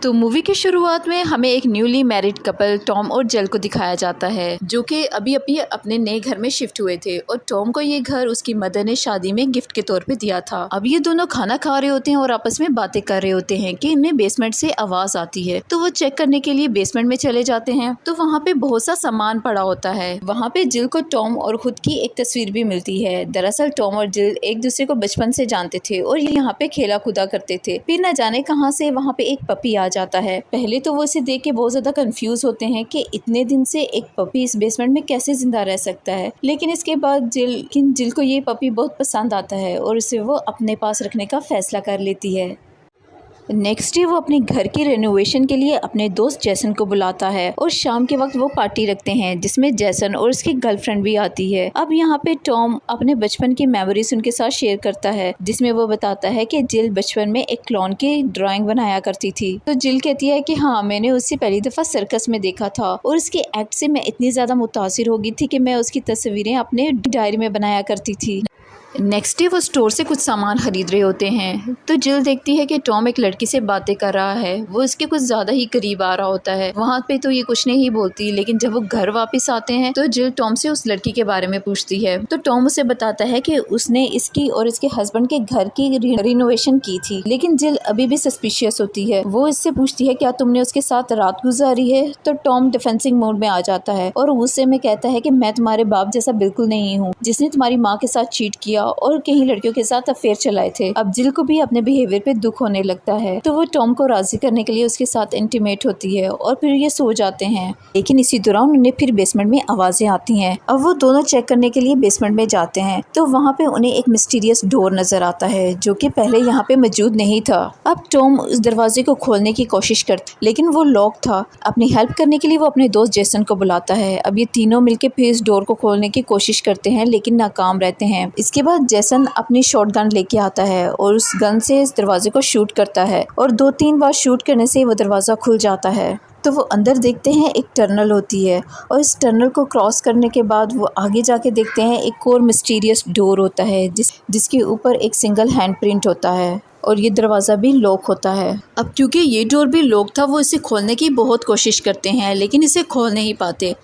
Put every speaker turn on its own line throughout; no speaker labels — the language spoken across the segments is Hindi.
तो मूवी की शुरुआत में हमें एक न्यूली मैरिड कपल टॉम और जिल को दिखाया जाता है, जो कि अभी अभी अपने नए घर में शिफ्ट हुए थे और टॉम को ये घर उसकी मदर ने शादी में गिफ्ट के तौर पे दिया था। अब ये दोनों खाना खा रहे होते हैं और आपस में बातें कर रहे होते हैं कि इन्हें बेसमेंट से आवाज आती है, तो वो चेक करने के लिए बेसमेंट में चले जाते हैं। तो वहाँ पे बहुत सा सामान पड़ा होता है। वहाँ पे जिल को टॉम और खुद की एक तस्वीर भी मिलती है। दरअसल टॉम और जिल एक दूसरे को बचपन से जानते थे और ये यहाँ पे खेला कूदा करते थे। फिर न जाने कहाँ से वहाँ पे एक पपी आ जाता है। पहले तो वो इसे देख के बहुत ज्यादा कंफ्यूज होते हैं कि इतने दिन से एक पपी इस बेसमेंट में कैसे जिंदा रह सकता है, लेकिन इसके बाद जिल को ये पपी बहुत पसंद आता है और उसे वो अपने पास रखने का फैसला कर लेती है। नेक्स्ट डे वो अपने घर की रेनोवेशन के लिए अपने दोस्त जैसन को बुलाता है और शाम के वक्त वो पार्टी रखते हैं जिसमें जैसन और उसकी गर्लफ्रेंड भी आती है। अब यहाँ पे टॉम अपने बचपन की मेमोरीज उनके साथ शेयर करता है, जिसमें वो बताता है कि जिल बचपन में एक क्लॉन की ड्राइंग बनाया करती थी। तो जिल कहती है कि हाँ, मैंने उससे पहली दफा सर्कस में देखा था और उसके एक्ट से मैं इतनी ज्यादा मुतासिर हो गई थी कि मैं उसकी तस्वीरें अपने डायरी में बनाया करती थी। नेक्स्ट डे वो स्टोर से कुछ सामान खरीद रहे होते हैं, तो जिल देखती है कि टॉम एक लड़की से बातें कर रहा है। वो इसके कुछ ज़्यादा ही करीब आ रहा होता है। वहाँ पे तो ये कुछ नहीं बोलती, लेकिन जब वो घर वापस आते हैं तो जिल टॉम से उस लड़की के बारे में पूछती है। तो टॉम उसे बताता है कि उसने इसकी और इसके हस्बैंड के घर की रिनोवेशन की थी, लेकिन जिल अभी भी सस्पिशियस होती है। वो इससे पूछती है क्या तुमने उसके साथ रात गुजारी है। तो टॉम डिफेंसिंग मोड में आ जाता है और गुस्से में कहता है कि मैं तुम्हारे बाप जैसा बिल्कुल नहीं हूँ, जिसने तुम्हारी माँ के साथ चीट किया और कई लड़कियों के साथ अफेयर चलाए थे। अब जिल को भी अपने बिहेवियर पे दुख होने लगता है, तो वो टॉम को राजी करने के लिए उसके साथ इंटीमेट होती है और फिर ये सो जाते हैं। लेकिन इसी दौरान उन्हें फिर बेसमेंट में आवाजें आती हैं। अब वो दोनों चेक करने के लिए बेसमेंट में जाते हैं, तो वहाँ पे उन्हें एक मिस्टीरियस डोर नजर आता है जो कि पहले यहाँ पे मौजूद नहीं था। अब टॉम उस दरवाजे को खोलने की कोशिश करता, लेकिन वो लॉक था। अपनी हेल्प करने के लिए वो अपने दोस्त जेसन को बुलाता है। अब ये तीनों मिलकर फिर इस डोर को खोलने की कोशिश करते हैं, लेकिन नाकाम रहते हैं। इसके बाद जेसन अपनी शॉटगन लेके आता है और उस गन से इस दरवाजे को शूट करता है और 2-3 बार शूट करने से वो दरवाज़ा खुल जाता है। तो वो अंदर देखते हैं एक टनल होती है और इस टनल को क्रॉस करने के बाद वो आगे जाके देखते हैं एक और मिस्टीरियस डोर होता है जिसके ऊपर एक सिंगल हैंड प्रिंट होता है और ये दरवाज़ा भी लॉक होता है। अब क्योंकि ये डोर भी लॉक था, वो इसे खोलने की बहुत कोशिश करते हैं, लेकिन इसे खोल नहीं पाते।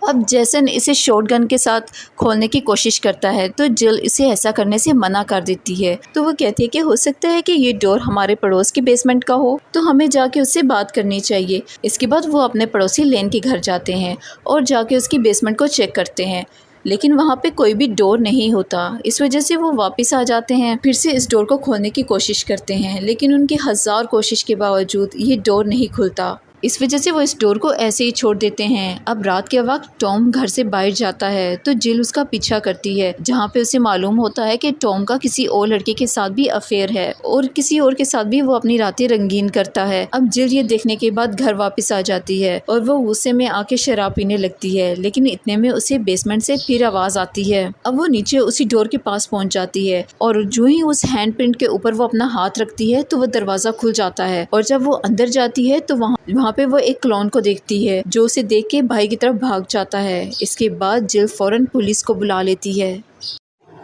अब जैसन इसे शॉटगन के साथ खोलने की कोशिश करता है, तो जिल इसे ऐसा करने से मना कर देती है। तो वो कहती है कि हो सकता है कि ये डोर हमारे पड़ोस के बेसमेंट का हो, तो हमें जाके उससे बात करनी चाहिए। इसके बाद वो अपने पड़ोसी लेन के घर जाते हैं और जाके उसकी बेसमेंट को चेक करते हैं, लेकिन वहाँ पे कोई भी डोर नहीं होता। इस वजह से वो वापस आ जाते हैं, फिर से इस डोर को खोलने की कोशिश करते हैं, लेकिन उनकी 1000 कोशिश के बावजूद ये डोर नहीं खुलता। इस वजह से वो इस डोर को ऐसे ही छोड़ देते हैं। अब रात के वक्त टॉम घर से बाहर जाता है, तो जिल उसका पीछा करती है, जहाँ पे उसे मालूम होता है कि टॉम का किसी और लड़के के साथ भी अफेयर है और किसी और के साथ भी वो अपनी रातें रंगीन करता है। अब जिल ये देखने के बाद घर वापस आ जाती है और वो गुस्से में आके शराब पीने लगती है, लेकिन इतने में उसे बेसमेंट से फिर आवाज आती है। अब वो नीचे उसी डोर के पास पहुंच जाती है और जो ही उस हैंड प्रिंट के ऊपर वो अपना हाथ रखती है, तो वो दरवाजा खुल जाता है और जब वो अंदर जाती है तो वहाँ पे वो एक क्लॉन को देखती है जो उसे देख के भाई की तरफ भाग जाता है। इसके बाद जिल फौरन पुलिस को बुला लेती है।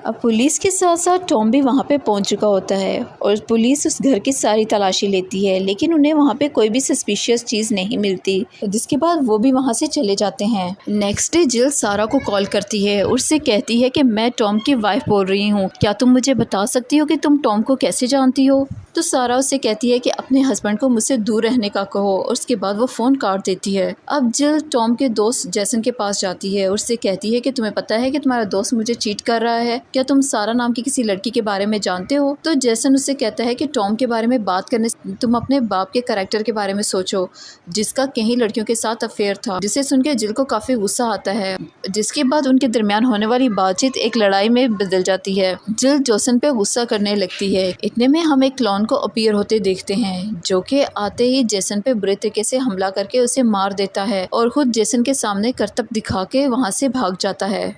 अब पुलिस के साथ साथ टॉम भी वहाँ पे पहुँच चुका होता है और पुलिस उस घर की सारी तलाशी लेती है, लेकिन उन्हें वहाँ पे कोई भी सस्पिशियस चीज़ नहीं मिलती, जिसके बाद वो भी वहाँ से चले जाते हैं। नेक्स्ट डे जिल सारा को कॉल करती है और उससे कहती है कि मैं टॉम की वाइफ बोल रही हूँ, क्या तुम मुझे बता सकती हो कि तुम टॉम को कैसे जानती हो। तो सारा उससे कहती है कि अपने हस्बैंड को मुझसे दूर रहने का कहो और उसके बाद वो फ़ोन काट देती है। अब जिल टॉम के दोस्त जैसन के पास जाती है और उससे कहती है कि तुम्हें पता है कि तुम्हारा दोस्त मुझे चीट कर रहा है, क्या तुम सारा नाम की किसी लड़की के बारे में जानते हो। तो जैसन उससे कहता है कि टॉम के बारे में बात करने से तुम अपने बाप के कैरेक्टर के बारे में सोचो, जिसका कई लड़कियों के साथ अफेयर था। जिसे सुन के जिल को काफ़ी गुस्सा आता है, जिसके बाद उनके दरमियान होने वाली बातचीत एक लड़ाई में बदल जाती है। जिल जैसन पे गुस्सा करने लगती है। इतने में हम एक क्लॉन को अपीयर होते देखते हैं, जो कि आते ही जेसन पे बुरे तरीके से हमला करके उसे मार देता है और खुद जेसन के सामने करतब दिखा के वहाँ से भाग जाता है।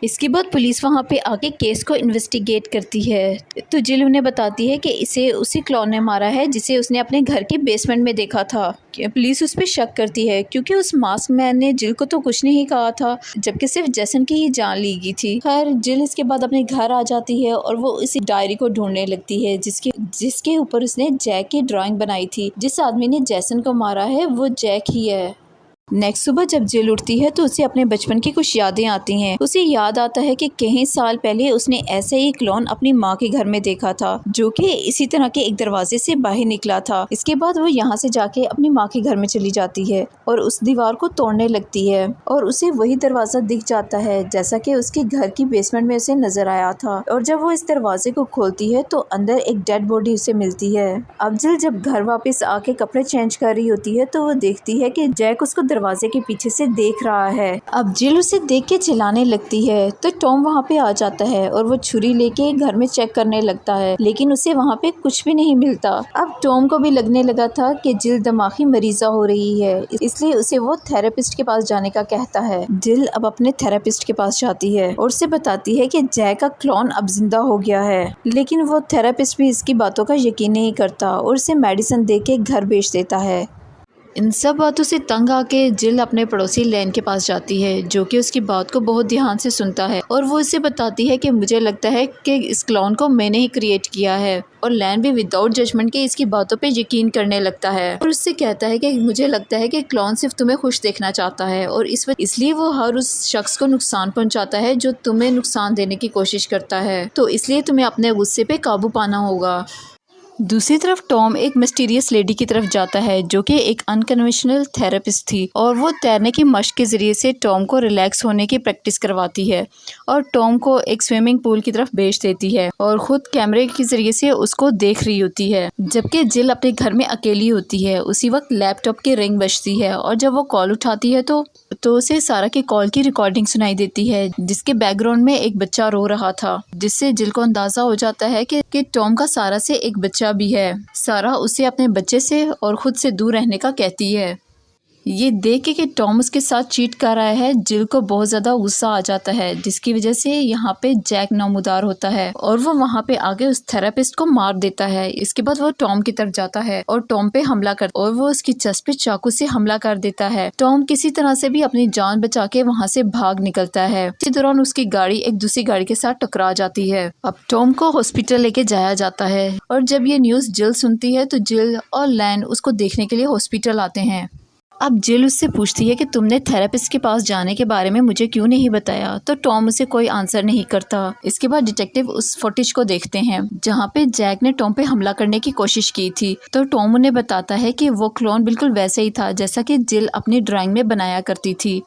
इसके बाद पुलिस वहाँ पे आके केस को इन्वेस्टिगेट करती है। तो जिल उन्हें बताती है कि इसे उसी क्लॉन ने मारा है जिसे उसने अपने घर के बेसमेंट में देखा था। पुलिस उस पर शक करती है क्योंकि उस मास्क मैन ने जिल को तो कुछ नहीं कहा था, जबकि सिर्फ जैसन की ही जान ली गई थी। खैर जिल इसके बाद अपने घर आ जाती है और वो इसी डायरी को ढूंढने लगती है जिसके ऊपर उसने जैक की ड्राइंग बनाई थी। जिस आदमी ने जैसन को मारा है वो जैक ही है। नेक्स्ट सुबह जब जिल उठती है तो उसे अपने बचपन की कुछ यादें आती हैं। उसे याद आता है कि कई साल पहले उसने ऐसे ही क्लोन अपनी माँ के घर में देखा था, जो कि इसी तरह के एक दरवाजे से बाहर निकला था। इसके बाद वो यहाँ से जाके अपनी माँ के घर में चली जाती है और उस दीवार को तोड़ने लगती है और उसे वही दरवाजा दिख जाता है जैसा कि उसके घर की बेसमेंट में उसे नजर आया था। और जब वो इस दरवाजे को खोलती है तो अंदर एक डेड बॉडी उसे मिलती है। अब जिल जब घर वापस आके कपड़े चेंज कर रही होती है तो वो देखती है कि जैक उसको दरवाजे के पीछे से देख रहा है। अब जिल उसे देख के चिल्लाने लगती है तो टॉम वहाँ पे आ जाता है और वो छुरी लेके घर में चेक करने लगता है, लेकिन उसे वहाँ पे कुछ भी नहीं मिलता। अब टॉम को भी लगने लगा था कि जिल दिमागी मरीजा हो रही है, इसलिए उसे वो थेरेपिस्ट के पास जाने का कहता है। जिल अब अपने थेरेपिस्ट के पास जाती है और उसे बताती है कि जैक का क्लोन अब जिंदा हो गया है, लेकिन वो थेरेपिस्ट भी इसकी बातों का यकीन नहीं करता और उसे मेडिसिन दे के घर भेज देता है। इन सब बातों से तंग आके जिल अपने पड़ोसी लैन के पास जाती है, जो कि उसकी बात को बहुत ध्यान से सुनता है और वो उसे बताती है कि मुझे लगता है कि इस क्लोन को मैंने ही क्रिएट किया है। और लैन भी विदाउट जजमेंट के इसकी बातों पे यकीन करने लगता है और उससे कहता है कि मुझे लगता है कि क्लोन सिर्फ तुम्हें खुश देखना चाहता है और इसलिए वो हर उस शख्स को नुकसान पहुंचाता है जो तुम्हें नुकसान देने की कोशिश करता है, तो इसलिए तुम्हें अपने गुस्से पे काबू पाना होगा। दूसरी तरफ टॉम एक मिस्टीरियस लेडी की तरफ जाता है जो कि एक अनकन्वेंशनल थेरेपिस्ट थी और वो तैरने की मश्क के ज़रिए से टॉम को रिलैक्स होने की प्रैक्टिस करवाती है और टॉम को एक स्विमिंग पूल की तरफ भेज देती है और ख़ुद कैमरे के ज़रिए से उसको देख रही होती है। जबकि जिल अपने घर में अकेली होती है। उसी वक्त लैपटॉप की रिंग बजती है और जब वो कॉल उठाती है तो उसे सारा की कॉल की रिकॉर्डिंग सुनाई देती है, जिसके बैकग्राउंड में एक बच्चा रो रहा था, जिससे जिल को अंदाज़ा हो जाता है कि टॉम का सारा से एक बच्चा भी है। सारा उसे अपने बच्चे से और खुद से दूर रहने का कहती है। ये देख के कि टॉम उसके साथ चीट कर रहा है, जिल को बहुत ज़्यादा गुस्सा आ जाता है, जिसकी वजह से यहाँ पे जैक नौमुदार होता है और वो वहाँ पे आगे उस थेरेपिस्ट को मार देता है। इसके बाद वो टॉम की तरफ जाता है और टॉम पे हमला कर और वो उसकी चेस्ट पे चाकू से हमला कर देता है। टॉम किसी तरह से भी अपनी जान बचा के वहाँ से भाग निकलता है। इसी दौरान उसकी गाड़ी एक दूसरी गाड़ी के साथ टकरा जाती है। अब टॉम को हॉस्पिटल लेके जाया जाता है और जब ये न्यूज़ जिल सुनती है तो जिल और लैन उसको देखने के लिए हॉस्पिटल आते हैं। अब जिल उससे पूछती है कि तुमने थेरेपिस्ट के पास जाने के बारे में मुझे क्यों नहीं बताया, तो टॉम उसे कोई आंसर नहीं करता। इसके बाद डिटेक्टिव उस फुटेज को देखते हैं जहाँ पे जैक ने टॉम पे हमला करने की कोशिश की थी, तो टॉम उन्हें बताता है कि वो क्लोन बिल्कुल वैसे ही था जैसा कि जिल अपनी ड्राइंग में बनाया करती थी।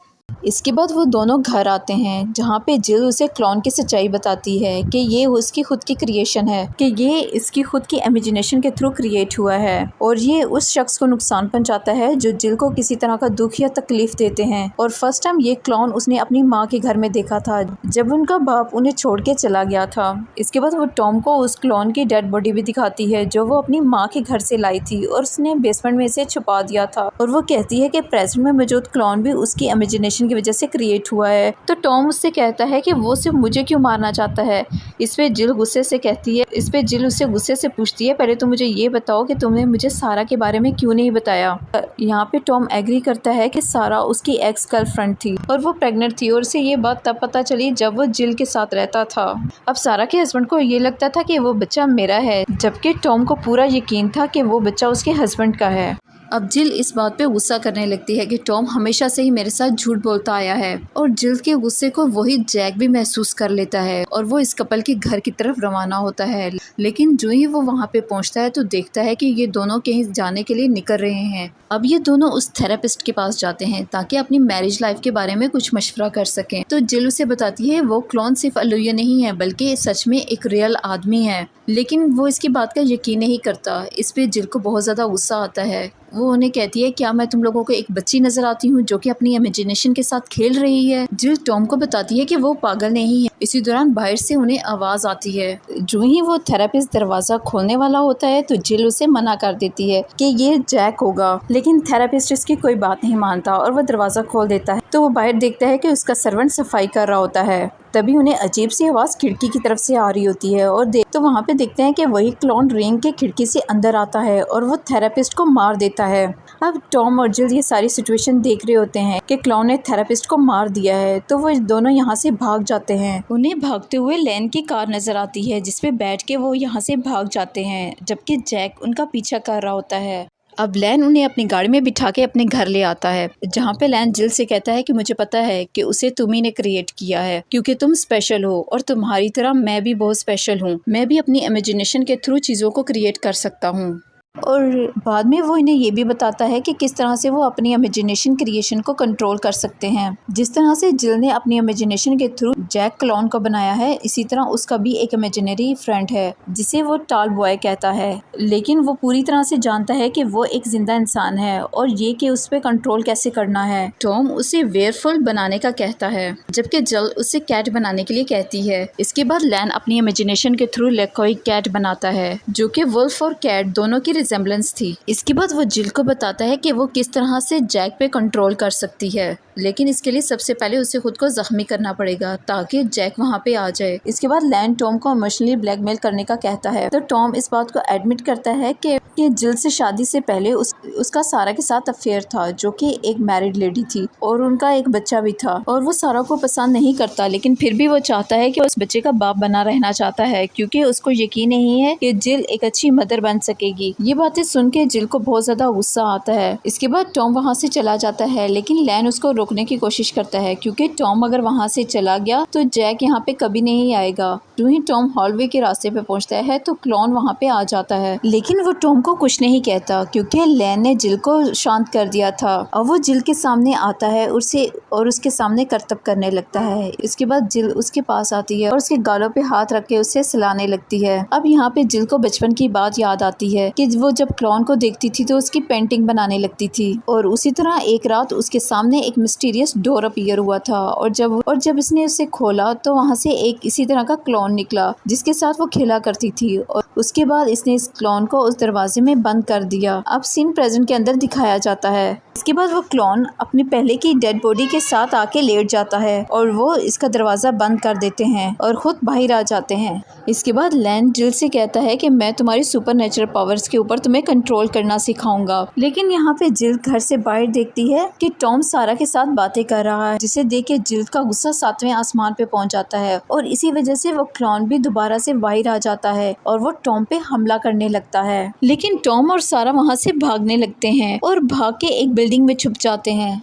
इसके बाद वो दोनों घर आते हैं जहाँ पे जिल उसे क्लोन की सच्चाई बताती है कि ये उसकी खुद की क्रिएशन है, कि ये इसकी खुद की इमेजिनेशन के थ्रू क्रिएट हुआ है और ये उस शख्स को नुकसान पहुंचाता है जो जिल को किसी तरह का दुख या तकलीफ देते हैं। और फर्स्ट टाइम ये क्लोन उसने अपनी माँ के घर में देखा था जब उनका बाप उन्हें छोड़ के चला गया था। इसके बाद वो टॉम को उस क्लोन की डेड बॉडी भी दिखाती है जो वो अपनी माँ के घर से लाई थी और उसने बेसमेंट में इसे छुपा दिया था। और वो कहती है कि प्रेजेंट में मौजूद क्लोन भी उसकी इमेजिनेशन की वजह से क्रिएट हुआ है। तो टॉम उससे कहता है कि वो सिर्फ मुझे क्यों मारना चाहता है। इस पे जिल गुस्से से कहती है, इस पे जिल उससे गुस्से से पूछती है, पहले तो मुझे ये बताओ कि तुमने मुझे सारा के बारे में क्यों नहीं बताया। यहाँ पे टॉम एग्री करता है कि सारा उसकी एक्स गर्लफ्रेंड थी और वो प्रेग्नेंट थी और उसे ये बात तब पता चली जब वो जिल के साथ रहता था। अब सारा के हस्बैंड को ये लगता था कि वो बच्चा मेरा है, जबकि टॉम को पूरा यकीन था कि वो बच्चा उसके हस्बैंड का है। अब जिल इस बात पे गुस्सा करने लगती है कि टॉम हमेशा से ही मेरे साथ झूठ बोलता आया है और जिल के गुस्से को वही जैक भी महसूस कर लेता है और वो इस कपल के घर की तरफ रवाना होता है। लेकिन जो ही वो वहाँ पे पहुँचता है तो देखता है कि ये दोनों कहीं जाने के लिए निकल रहे हैं। अब ये दोनों उस थेरेपिस्ट के पास जाते हैं ताकि अपनी मैरिज लाइफ के बारे में कुछ मशवरा कर सकें। तो जिल उसे बताती है वो क्लोन सिर्फ अलुया नहीं है बल्कि सच में एक रियल आदमी है, लेकिन वो इसकी बात का यकीन नहीं करता। इस पे जिल को बहुत ज़्यादा गुस्सा आता है। वो उन्हें कहती है, क्या मैं तुम लोगों को एक बच्ची नजर आती हूँ जो कि अपनी इमेजिनेशन के साथ खेल रही है। जिल टॉम को बताती है कि वो पागल नहीं है। इसी दौरान बाहर से उन्हें आवाज़ आती है। जो ही वो थेरेपिस्ट दरवाज़ा खोलने वाला होता है तो जिल उसे मना कर देती है कि ये जैक होगा, लेकिन थेरेपिस्ट इसकी कोई बात नहीं मानता और वो दरवाज़ा खोल देता है। तो वो बाहर देखता है कि उसका सर्वेंट सफाई कर रहा होता है। तभी उन्हें अजीब सी आवाज़ खिड़की की तरफ से आ रही होती है और तो वहाँ पे देखते हैं कि वही क्लॉन रेंग के खिड़की से अंदर आता है और वो थेरेपिस्ट को मार देता है। अब टॉम और जिल ये सारी सिचुएशन देख रहे होते हैं कि क्लॉन ने थेरेपिस्ट को मार दिया है, तो वो दोनों यहाँ से भाग जाते हैं। उन्हें भागते हुए लैन की कार नजर आती है जिसपे बैठ के वो यहाँ से भाग जाते हैं, जबकि जैक उनका पीछा कर रहा होता है। अब लैन उन्हें अपनी गाड़ी में बिठा के अपने घर ले आता है, जहाँ पे लैन जिल से कहता है कि मुझे पता है कि उसे तुम ही ने क्रिएट किया है क्योंकि तुम स्पेशल हो और तुम्हारी तरह मैं भी बहुत स्पेशल हूँ। मैं भी अपनी इमेजिनेशन के थ्रू चीज़ों को क्रिएट कर सकता हूँ। और बाद में वो इन्हें ये भी बताता है कि किस तरह से वो अपनी इमेजिनेशन क्रिएशन को कंट्रोल कर सकते हैं। जिस तरह से जिल ने अपनी इमेजिनेशन के थ्रू जैक क्लॉन को बनाया है, इसी तरह उसका भी एक इमेजिनरी फ्रेंड है जिसे वो टाल बॉय कहता है, लेकिन वो पूरी तरह से जानता है कि वो एक जिंदा इंसान है और ये कि उस पर कंट्रोल कैसे करना है। टॉम उसे वेयरफुल बनाने का कहता है, जबकि जिल उसे कैट बनाने के लिए कहती है। इसके बाद लैन अपनी इमेजिनेशन के थ्रू लेकोई कैट बनाता है जो कि वुल्फ और कैट दोनों की रिजेम्बलेंस थी। इसके बाद वो जिल को बताता है कि वो किस तरह से जैक पे कंट्रोल कर सकती है, लेकिन इसके लिए सबसे पहले उसे खुद को जख्मी करना पड़ेगा ताकि जैक वहाँ पे आ जाए। इसके बाद लैन टॉम को इमोशनली ब्लैकमेल करने का कहता है, तो टॉम इस बात को एडमिट करता है कि जिल से शादी से पहले उसका सारा के साथ अफेयर था जो कि एक मैरिड लेडी थी और उनका एक बच्चा भी था, और वो सारा को पसंद नहीं करता, लेकिन फिर भी वो चाहता है कि उस बच्चे का बाप बना रहना चाहता है क्योंकि उसको यकीन नहीं है कि जिल एक अच्छी मदर बन सकेगी। ये बातें सुन के जिल को बहुत ज्यादा गुस्सा आता है। इसके बाद टॉम वहाँ से चला जाता है, लेकिन लैन उसको रोकने की कोशिश करता है क्योंकि टॉम अगर वहाँ से चला गया तो जैक यहाँ पे कभी नहीं आएगा। जो ही टॉम हॉलवे के रास्ते पे पहुँचता है तो क्लॉन वहाँ पे आ जाता है, लेकिन वो टॉम को कुछ नहीं कहता क्योंकि लैन ने जिल को शांत कर दिया था। और वो जिल के सामने आता है और उसके सामने करतब करने लगता है। इसके बाद जिल उसके पास आती है और उसके गालों पे हाथ रख के उसे सिलाने लगती है। अब यहाँ पे जिल को बचपन की बात याद आती है कि वो जब क्लॉन को देखती थी तो उसकी पेंटिंग बनाने लगती थी, और उसी तरह एक रात उसके सामने एक मिस्टीरियस डोर अपीयर हुआ था और जब इसने उसे खोला तो वहाँ से एक इसी तरह का क्लॉन निकला जिसके साथ वो खेला करती थी, और उसके बाद इसने इस क्लॉन को उस दरवाजे में बंद कर दिया। अब सीन प्रेजेंट के अंदर दिखाया जाता है। इसके बाद वो क्लॉन अपने पहले की डेड बॉडी के साथ आके लेट जाता है और वो इसका दरवाजा बंद कर देते हैं और खुद बाहर आ जाते हैं। इसके बाद लैन जिल से कहता है कि मैं तुम्हारी सुपरनेचुरल पावर्स के ऊपर तुम्हें कंट्रोल करना सिखाऊंगा, लेकिन यहाँ पे जिल घर से बाहर देखती है कि टॉम सारा के साथ बातें कर रहा है, जिसे देख के जिल का गुस्सा 7वें आसमान पे पहुंच जाता है और इसी वजह से वो क्लॉन भी दोबारा से बाहर आ जाता है और वो टॉम पे हमला करने लगता है। लेकिन टॉम और सारा वहाँ से भागने लगते हैं और भाग के एक बिल्डिंग में छुप जाते हैं।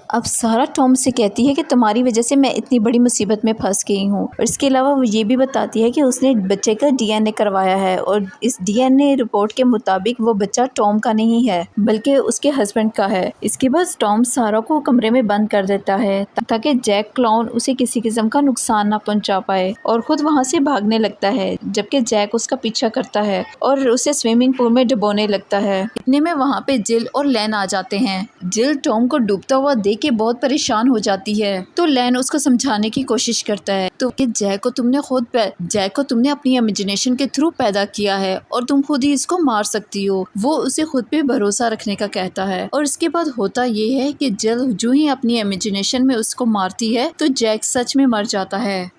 अब सारा टॉम से कहती है कि तुम्हारी वजह से मैं इतनी बड़ी मुसीबत में फंस गई हूँ, और इसके अलावा वो ये भी बताती है कि उसने बच्चे का डीएनए करवाया है और इस डीएनए रिपोर्ट के मुताबिक वो बच्चा टॉम का नहीं है बल्कि उसके हस्बैंड का है। इसके बाद टॉम सारा को कमरे में बंद कर देता है ताकि जैक क्लॉन उसे किसी किस्म का नुकसान ना पहुँचा पाए, और खुद वहाँ से भागने लगता है, जबकि जैक उसका पीछा करता है और उसे स्विमिंग पूल में डुबोने लगता है। इतने में वहाँ पे जिल और लैन आ जाते हैं। जिल टॉम को डूबता हुआ देख के बहुत परेशान हो जाती है, तो लैन उसको समझाने की कोशिश करता है तो कि जैक को तुमने अपनी इमेजिनेशन के थ्रू पैदा किया है और तुम खुद ही इसको मार सकती हो। वो उसे खुद पे भरोसा रखने का कहता है, और इसके बाद होता ये है कि जिल जो ही अपनी इमेजिनेशन में उसको मारती है तो जैक सच में मर जाता है।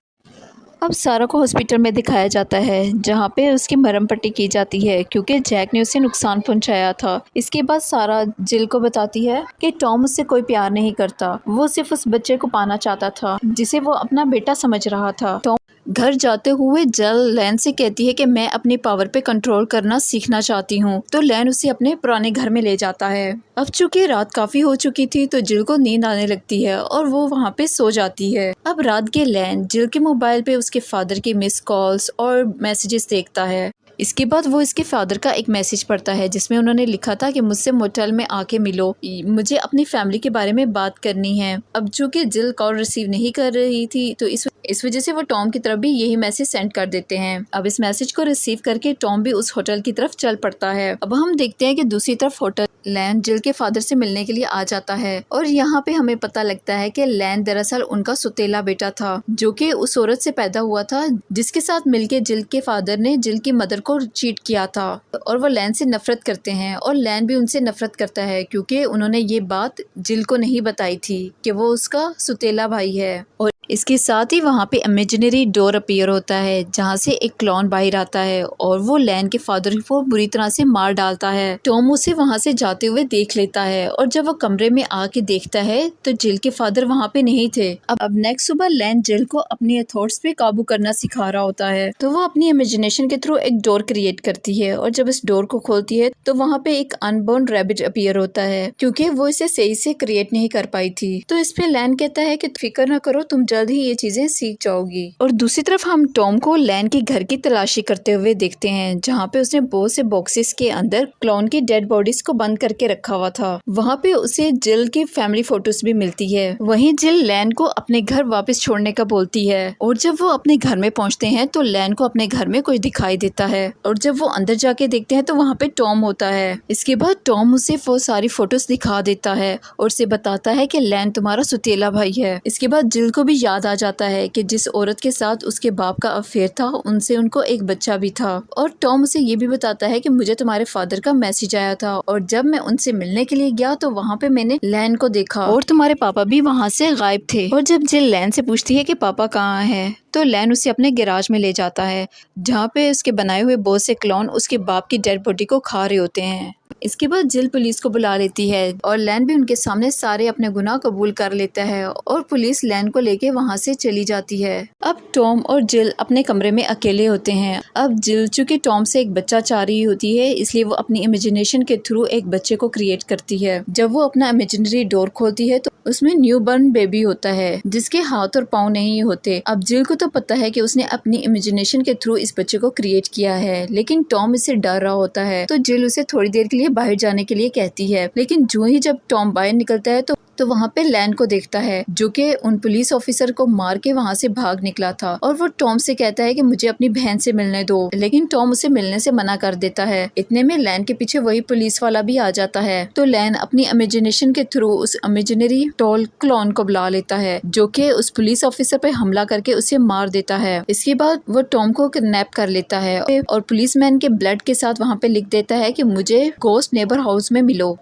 अब सारा को हॉस्पिटल में दिखाया जाता है जहाँ पे उसकी मरहम पट्टी की जाती है क्योंकि जैक ने उसे नुकसान पहुंचाया था। इसके बाद सारा जिल को बताती है कि टॉम उससे कोई प्यार नहीं करता, वो सिर्फ उस बच्चे को पाना चाहता था जिसे वो अपना बेटा समझ रहा था। टॉम घर जाते हुए जिल लैन से कहती है कि मैं अपनी पावर पे कंट्रोल करना सीखना चाहती हूँ, तो लैन उसे अपने पुराने घर में ले जाता है। अब चूंकि रात काफी हो चुकी थी तो जिल को नींद आने लगती है और वो वहाँ पे सो जाती है। अब रात के लैन जिल के मोबाइल पे उसके फादर की मिस कॉल्स और मैसेजेस देखता है। इसके बाद वो इसके फादर का एक मैसेज पढ़ता है जिसमें उन्होंने लिखा था कि मुझसे मोटेल में आके मिलो, मुझे अपनी फैमिली के बारे में बात करनी है। अब चूंकि जिल कॉल रिसीव नहीं कर रही थी तो इस वजह से वो टॉम की तरफ भी यही मैसेज सेंड कर देते हैं। अब इस मैसेज को रिसीव करके टॉम भी उस होटल की तरफ चल पड़ता है। अब हम देखते हैं कि दूसरी तरफ लैन जिल के फादर से मिलने के लिए आ जाता है और यहाँ पे हमें पता लगता है कि लैन दरअसल उनका सुतेला बेटा था जो कि उस औरत से पैदा हुआ था जिसके साथ मिलके जिल के फादर ने जिल की मदर को चीट किया था। और वो लैन से नफरत करते हैं और लैन भी उनसे नफरत करता है क्योंकि उन्होंने ये बात जिल को नहीं बताई थी कि वो उसका सुतेला भाई है। और इसके साथ ही वहाँ पे इमेजिनरी डोर अपीयर होता है जहाँ से एक क्लॉन बाहर आता है और वो लैन के फादर को बुरी तरह से मार डालता है। टॉम उसे वहाँ से जाते हुए देख लेता है और जब वो कमरे में आके देखता है तो जिल के फादर वहाँ पे नहीं थे। अब नेक्स्ट सुबह लैन जिल को अपनी थॉट्स पे काबू करना सिखा रहा होता है तो वो अपनी इमेजिनेशन के थ्रू एक डोर क्रिएट करती है और जब इस डोर को खोलती है तो वहाँ पे एक अनबोर्न रैबिट अपीयर होता है क्योंकि वो इसे सही से क्रिएट नहीं कर पाई थी। तो इस पे लैन कहता है कि फिक्र न करो, तुम जल्द ही ये चीजें सीख जाओगी। और दूसरी तरफ हम टॉम को लैन के घर की तलाशी करते हुए देखते हैं जहाँ पे उसने बहुत से बॉक्सेस के अंदर क्लॉन की डेड बॉडीज को बंद करके रखा हुआ था। वहाँ पे उसे जिल की फैमिली फोटोज भी मिलती है। वहीं जिल लैन को अपने घर वापस छोड़ने का बोलती है और जब वो अपने घर में पहुँचते हैं तो लैन को अपने घर में कुछ दिखाई देता है और जब वो अंदर जाके देखते हैं तो वहाँ पे टॉम होता है। इसके बाद टॉम उसे वो सारी फोटोज दिखा देता है और उसे बताता है कि लैन तुम्हारा सुतेला भाई है। इसके बाद जिल को भी याद आ जाता है कि जिस औरत के साथ उसके बाप का अफेयर था उनसे उनको एक बच्चा भी था। और टॉम उसे ये भी बताता है कि मुझे तुम्हारे फादर का मैसेज आया था और जब मैं उनसे मिलने के लिए गया तो वहाँ पे मैंने लैन को देखा और तुम्हारे पापा भी वहाँ से गायब थे। और जब जिल लैन से पूछती है कि पापा कहाँ है तो लैन उसे अपने गैराज में ले जाता है जहाँ पे उसके बनाए हुए बहुत से क्लॉन उसके बाप की डेड बॉडी को खा रहे होते हैं। इसके बाद जिल पुलिस को बुला लेती है और लैन भी उनके सामने सारे अपने गुनाह कबूल कर लेता है और पुलिस लैन को लेके वहाँ से चली जाती है। अब टॉम और जिल अपने कमरे में अकेले होते हैं। अब जिल चूंकि टॉम से एक बच्चा चाह रही होती है इसलिए वो अपनी इमेजिनेशन के थ्रू एक बच्चे को क्रिएट करती है। जब वो अपना इमेजिनरी डोर खोलती है तो उसमें न्यू बर्न बेबी होता है जिसके हाथ और पाँव नहीं होते। अब जिल को तो पता है कि उसने अपनी इमेजिनेशन के थ्रू इस बच्चे को क्रिएट किया है लेकिन टॉम इससे डर रहा होता है तो जिल उसे थोड़ी देर के लिए बाहर जाने के लिए कहती है। लेकिन जो ही जब टॉम बाहर निकलता है तो वहाँ पे लैन को देखता है जो कि उन पुलिस ऑफिसर को मार के वहाँ से भाग निकला था और वो टॉम से कहता है कि मुझे अपनी बहन से मिलने दो, लेकिन टॉम उसे मिलने से मना कर देता है। इतने में लैन के पीछे वही पुलिस वाला भी आ जाता है तो लैन अपनी इमेजिनेशन के थ्रू उस इमेजिनरी टॉल क्लॉन को बुला लेता है जो कि उस पुलिस ऑफिसर पे हमला करके उसे मार देता है। इसके बाद वो टॉम को किडनैप कर लेता है और पुलिसमैन के ब्लड के साथ वहाँ पे लिख देता है कि मुझे गोस्ट नेबर हाउस में मिलो।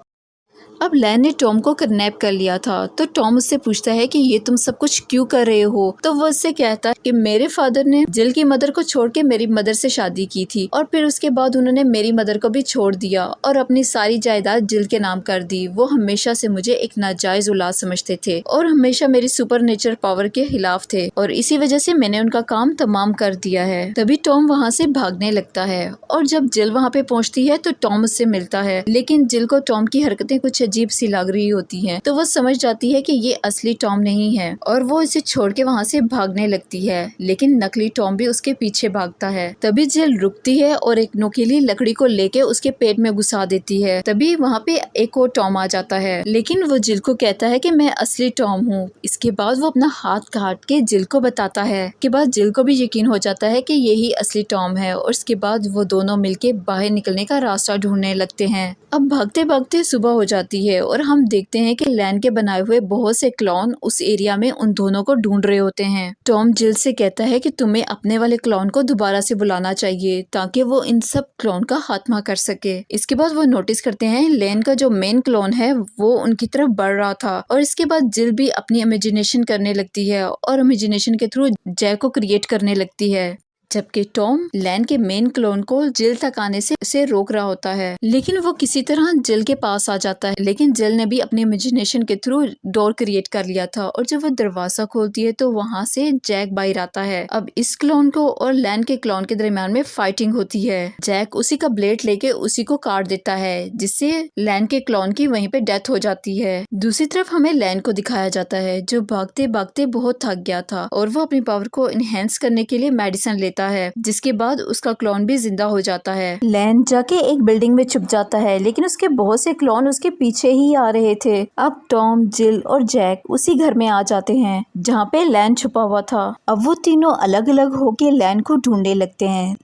अब लैन ने टॉम को किडनैप कर लिया था तो टॉम उससे पूछता है कि ये तुम सब कुछ क्यों कर रहे हो। तो वो उससे कहता है कि मेरे फादर ने जिल की मदर को छोड़ के मेरी मदर से शादी की थी और फिर उसके बाद उन्होंने मेरी मदर को भी छोड़ दिया और अपनी सारी जायदाद जिल के नाम कर दी। वो हमेशा से मुझे एक नाजायज औलाद समझते थे और हमेशा मेरी सुपर नेचर पावर के खिलाफ थे और इसी वजह से मैंने उनका काम तमाम कर दिया है। तभी टॉम वहाँ से भागने लगता है और जब जिल वहाँ पे पहुँचती है तो टॉम उससे मिलता है लेकिन जिल को टॉम की हरकतें कुछ अजीब सी लग रही होती हैं तो वो समझ जाती है कि ये असली टॉम नहीं है और वो इसे छोड़ के वहाँ से भागने लगती है लेकिन नकली टॉम भी उसके पीछे भागता है। तभी जिल रुकती है और एक नुकीली लकड़ी को लेके उसके पेट में घुसा देती है। तभी वहाँ पे एक और टॉम आ जाता है लेकिन वो जिल को कहता है कि मैं असली टॉम हूँ। इसके बाद वो अपना हाथ काट के जिल को बताता है। के बाद जिल को भी यकीन हो जाता है कि यही असली टॉम है और उसके बाद वो दोनों मिलके बाहर निकलने का रास्ता ढूंढने लगते हैं। अब भागते भागते सुबह हो जाती है और हम देखते हैं कि लैन के बनाए हुए बहुत से क्लॉन उस एरिया में उन दोनों को ढूंढ रहे होते हैं। टॉम जिल से कहता है कि तुम्हें अपने वाले क्लॉन को दोबारा से बुलाना चाहिए ताकि वो इन सब क्लॉन का खात्मा कर सके। इसके बाद वो नोटिस करते हैं लैन का जो मेन क्लॉन है वो उनकी तरफ बढ़ रहा था और इसके बाद जिल भी अपनी इमेजिनेशन करने लगती है और इमेजिनेशन के थ्रू जैक को क्रिएट करने लगती है जबकि टॉम लैन के मेन क्लोन को जिल तक आने से रोक रहा होता है लेकिन वो किसी तरह जिल के पास आ जाता है। लेकिन जिल ने भी अपनी इमेजिनेशन के थ्रू डोर क्रिएट कर लिया था और जब वो दरवाजा खोलती है तो वहाँ से जैक बाहर आता है। अब इस क्लोन को और लैन के क्लोन के दरमियान में फाइटिंग होती है। जैक उसी का ब्लेड लेके उसी को काट देता है जिससे लैन के क्लोन की वहीं पे डेथ हो जाती है। दूसरी तरफ हमें लैन को दिखाया जाता है जो भागते भागते बहुत थक गया था और वो अपनी पावर को इनहेंस करने के लिए मेडिसिन लेता देता है, जिसके बाद उसका क्लोन भी जिंदा हो जाता है। लैन जाके एक बिल्डिंग में छुप जाता है, लेकिन उसके बहुत से क्लोन उसके पीछे ही आ रहे थे। अब टॉम, जिल और जैक उसी घर में आ जाते हैं जहाँ पे लैन छुपा हुआ था। अब वो तीनों अलग अलग होके लैन को ढूंढने लगते हैं।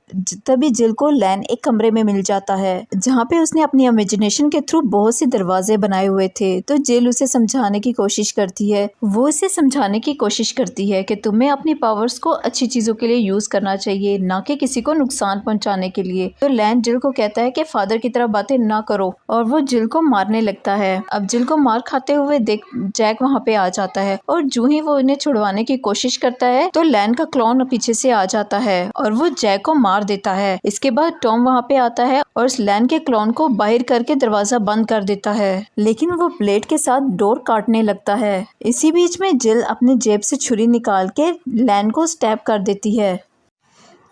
तभी जिल को लैन एक कमरे में मिल जाता है जहाँ पे उसने अपनी इमेजिनेशन के थ्रू बहुत से दरवाजे बनाए हुए थे। तो जिल उसे समझाने की कोशिश करती है। वो इसे समझाने की कोशिश करती है कि तुम्हें अपनी पावर्स को अच्छी चीजों के लिए यूज करना चाहिए, ना कि किसी को नुकसान पहुंचाने के लिए। तो लैन जिल को कहता है कि फादर की तरह बातें ना करो, और वो जिल को मारने लगता है। अब जिल को मार खाते हुए देख जैक वहाँ पे आ जाता है, और जो ही वो इन्हें छुड़वाने की कोशिश करता है तो लैन का क्लोन पीछे से आ जाता है और वो जैक को मार देता है। इसके बाद टॉम वहाँ पे आता है और उस लैन के क्लोन को बाहर करके दरवाजा बंद कर देता है, लेकिन वो ब्लेड के साथ डोर काटने लगता है। इसी बीच में जिल अपने जेब से छुरी निकाल के लैन को स्टैब कर देती है।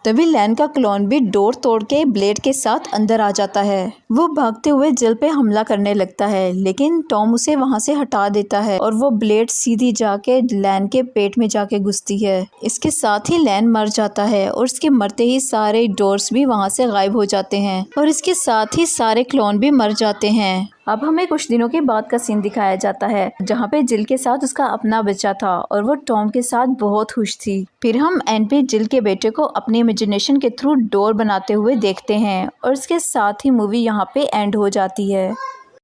तभी लैन का क्लोन भी डोर तोड़ के ब्लेड के साथ अंदर आ जाता है। वो भागते हुए जिल पे हमला करने लगता है, लेकिन टॉम उसे वहां से हटा देता है और वो ब्लेड सीधी जाके लैन के पेट में जाके घुसती है। इसके साथ ही लैन मर जाता है और उसके मरते ही सारे डोर्स भी वहां से गायब हो जाते हैं और इसके साथ ही सारे क्लोन भी मर जाते हैं। अब हमें कुछ दिनों के बाद का सीन दिखाया जाता है जहाँ पे जिल के साथ उसका अपना बच्चा था और वो टॉम के साथ बहुत खुश थी। फिर हम एंड पे जिल के बेटे को अपनी इमेजिनेशन के थ्रू डोर बनाते हुए देखते हैं और इसके साथ ही मूवी यहाँ पे एंड हो जाती है।